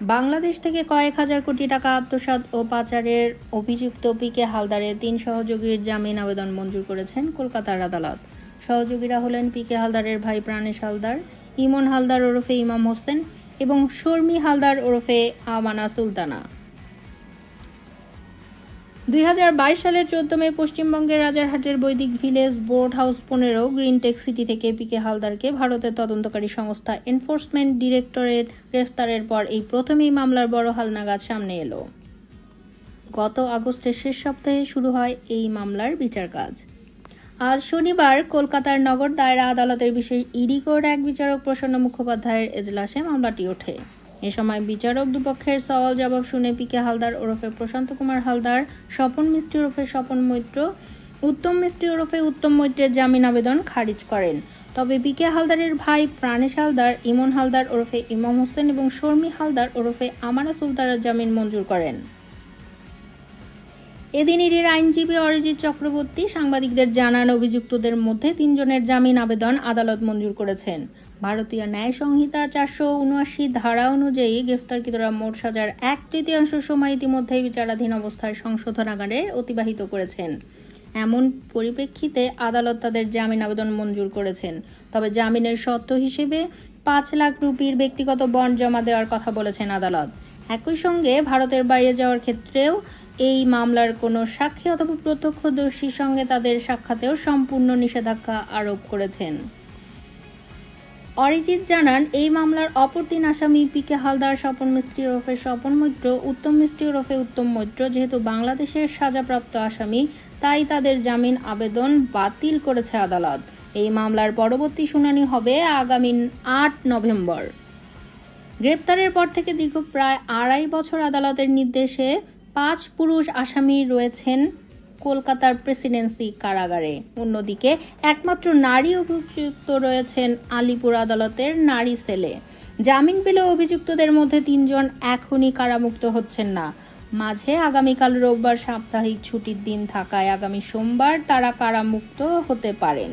বাংলাদেশ থেকে কয়েক হাজার কোটি টাকা আত্মসাৎ ও পাচারের অভিযুক্ত পিকে হালদারের ৩ সহযোগীর জামিন আবেদন মঞ্জুর করেছেন কলকাতার আদালত। সহযোগীরা হলেন পিকে হালদারের ভাই প্রাণেশ হালদার, ইমন হালদার ওরফে ইমাম হোসেন এবং শর্মী হালদার ওরফে আমানা সুলতানা। 2022 সালের 14 মে পশ্চিমবঙ্গের রাজারহাটের বৈদিক village board house 15 Greentech city থেকে পিকে হালদারকে ভারতের তদন্তকারী সংস্থা এনফোর্সমেন্ট ডিরেক্টরেট গ্রেফতারের পর এই প্রথমেই মামলার বড় হালনাগাদ সামনে এলো। গত আগস্টের শেষ সপ্তাহে শুরু হয় এই মামলার বিচার কাজ। আজ শনিবার কলকাতার নগর দায়রা আদালতের বিশেষ ইডি কোর্ট এক বিচারক প্রসন্ন মুখোপাধ্যায়ের এজলাসে মামলাটি ওঠে। এ সময় বিচারক দুপক্ষের সওয়াল জবাব শুনে পিকে হালদার ওরফে প্রশান্ত কুমার হালদার, স্বপন মিস্ত্রি ওরফে স্বপন মৈত্র, উত্তম মিস্ত্রি ওরফে উত্তম মৈত্রের জামিন আবেদন খারিজ করেন। তবে পিকে হালদারের ভাই প্রাণেশ হালদার, ইমন হালদার ওরফে ইমাম হোসেন এবং শর্মী হালদার ওরফে আমানা সুলতানার জামিন মঞ্জুর করেন। এদিন ইডির আইনজীবী অরিজিৎ চক্রবর্তী সাংবাদিকদের জানান, অভিযুক্তদের মধ্যে 3 জনের জামিন আবেদন আদালত মঞ্জুর করেছেন। ভারতীয় ন্যায় সংহিতা 479 ধারা অনুযায়ী গ্রেফতারকৃতরা মোট সাজার 1/3 সময় ইতিমধ্যেই বিচারাধীন অবস্থায় সংশোধনাগারে অতিবাহিত করেছেন। এমন পরিপ্রেক্ষিতে আদালত তাদের জামিন আবেদন মঞ্জুর করেছেন। তবে জামিনের শর্ত হিসেবে 5 লাখ রুপির ব্যক্তিগত বন্ড জমা দেওয়ার কথা বলেছেন আদালত। একই সঙ্গে ভারতের বাইরে যাওয়ার ক্ষেত্রেও এই মামলার কোনো সাক্ষী অথবা প্রত্যক্ষদর্শীর সঙ্গে তাদের সাক্ষাতেও সম্পূর্ণ নিষেধাজ্ঞা আরোপ করেছেন। অরিজিৎ জানান, এই মামলার অপর 3 আসামি পিকে হালদার, স্বপন মিস্ত্রি ওরফে স্বপন মৈত্র, উত্তম মিস্ত্রি ওরফে উত্তম মৈত্র যেহেতু বাংলাদেশের সাজাপ্রাপ্ত আসামি, তাই তাদের জামিন আবেদন বাতিল করেছে আদালত। এই মামলার পরবর্তী শুনানি হবে আগামী 8 নভেম্বর। গ্রেপ্তারের পর থেকে দীর্ঘ প্রায় 2.5 বছর আদালতের নির্দেশে 5 পুরুষ আসামি রয়েছেন কলকাতার প্রেসিডেন্সি কারাগারে। অন্যদিকে একমাত্র নারী অভিযুক্ত রয়েছেন আলিপুর আদালতের নারী সেলে। জামিন পেলেও অভিযুক্তদের মধ্যে 3 জন এখনই কারামুক্ত হচ্ছেন না। মাঝে আগামীকাল রোববার সাপ্তাহিক ছুটির দিন থাকায় আগামী সোমবার তারা কারামুক্ত হতে পারেন।